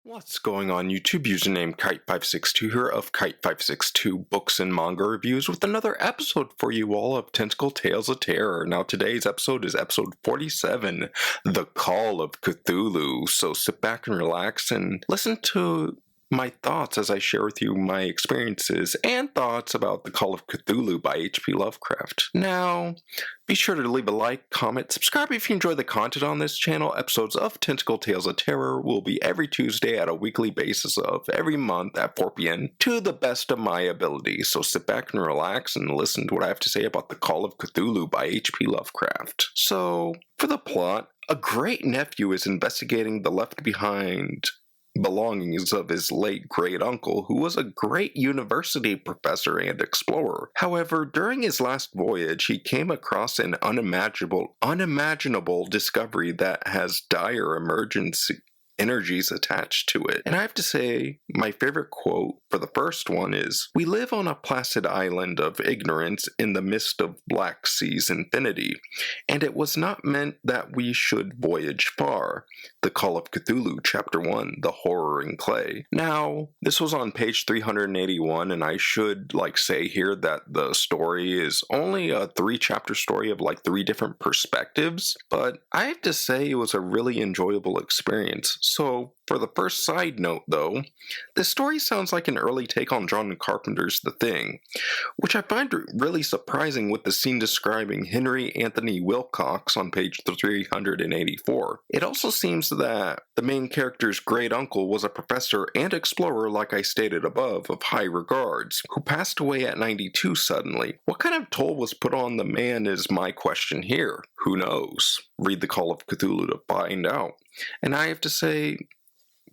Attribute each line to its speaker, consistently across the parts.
Speaker 1: What's going on YouTube? Username Kite562 here of Kite562 Books and Manga Reviews with another episode for you all of Tentacle Tales of Terror. Now today's episode is episode 47, The Call of Cthulhu. So sit back and relax and listen to my thoughts as I share with you my experiences and thoughts about The Call of Cthulhu by H.P. Lovecraft. Now, be sure to leave a like, comment, subscribe if you enjoy the content on this channel. Episodes of Tentacle Tales of Terror will be every Tuesday at a weekly basis of every month at 4 p.m. to the best of my ability. So sit back and relax and listen to what I have to say about The Call of Cthulhu by H.P. Lovecraft. So, for the plot, a great nephew is investigating the left behind belongings of his late great-uncle, who was a great university professor and explorer. However, during his last voyage, he came across an unimaginable discovery that has dire emergency energies attached to it. And I have to say, my favorite quote for the first one is, "We live on a placid island of ignorance in the midst of Black Sea's infinity, and it was not meant that we should voyage far." The Call of Cthulhu, Chapter 1, The Horror in Clay. Now, this was on page 381, and I should, say here that the story is only a 3-chapter story of, 3 different perspectives, but I have to say it was a really enjoyable experience. So, for the first side note though, this story sounds like an early take on John Carpenter's The Thing, which I find really surprising with the scene describing Henry Anthony Wilcox on page 384. It also seems that the main character's great-uncle was a professor and explorer, like I stated above, of high regards, who passed away at 92 suddenly. What kind of toll was put on the man is my question here. Who knows? Read The Call of Cthulhu to find out. And I have to say,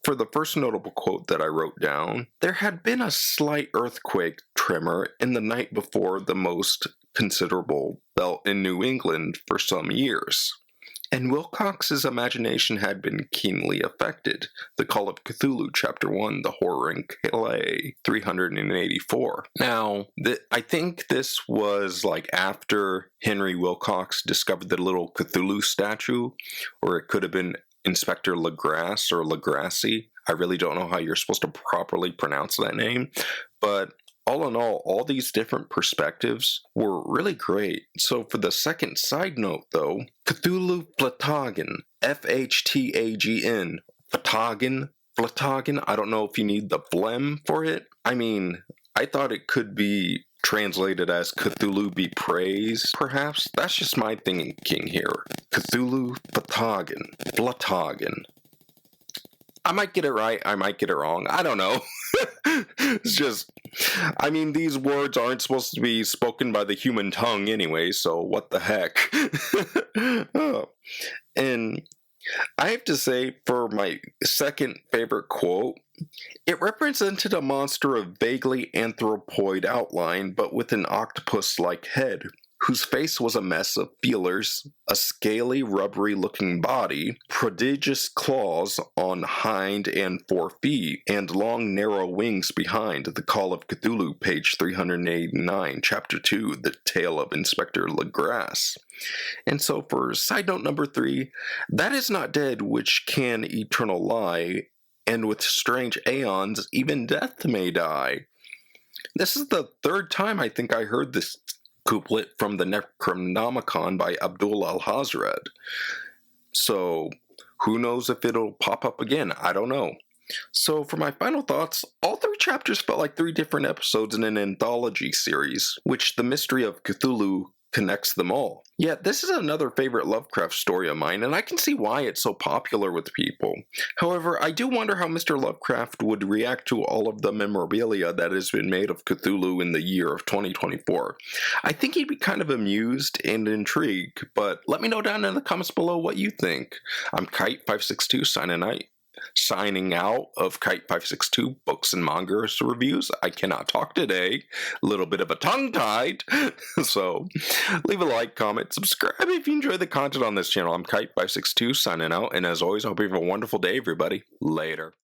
Speaker 1: for the first notable quote that I wrote down, there had been a slight earthquake tremor in the night before the most considerable felt in New England for some years, and Wilcox's imagination had been keenly affected. The Call of Cthulhu, Chapter 1, The Horror in Clay, 384. Now, I think this was after Henry Wilcox discovered the little Cthulhu statue, or it could have been Inspector Legrasse or Legrassi. I really don't know how you're supposed to properly pronounce that name, but all in all these different perspectives were really great. So for the second side note though, Cthulhu Flatagan, F-H-T-A-G-N, Flatagan, I don't know if you need the phlegm for it. I mean, I thought it could be translated as Cthulhu be praised, perhaps. That's just my thinking here. Cthulhu Flatagan. I might get it right, I might get it wrong, I don't know. It's just, these words aren't supposed to be spoken by the human tongue anyway, so what the heck. Oh. And I have to say, for my second favorite quote, it represented a monster of vaguely anthropoid outline, but with an octopus-like head, whose face was a mess of feelers, a scaly, rubbery-looking body, prodigious claws on hind and forefeet, and long, narrow wings behind. The Call of Cthulhu, page 389, Chapter 2, The Tale of Inspector Legrasse. And so for side note number 3, that is not dead which can eternal lie, and with strange aeons even death may die. This is the third time I think I heard this couplet from the Necronomicon by Abdul Al-Hazred. So, who knows if it'll pop up again? I don't know. So, for my final thoughts, all 3 chapters felt like 3 different episodes in an anthology series, which the mystery of Cthulhu connects them all. Yet, this is another favorite Lovecraft story of mine, and I can see why it's so popular with people. However, I do wonder how Mr. Lovecraft would react to all of the memorabilia that has been made of Cthulhu in the year of 2024. I think he'd be kind of amused and intrigued, but let me know down in the comments below what you think. I'm Kite562 signing out of Kite562 Books and Manga Reviews. I cannot talk today. A little bit of a tongue-tied. So, leave a like, comment, subscribe if you enjoy the content on this channel. I'm Kite562 signing out, and as always, I hope you have a wonderful day, everybody. Later.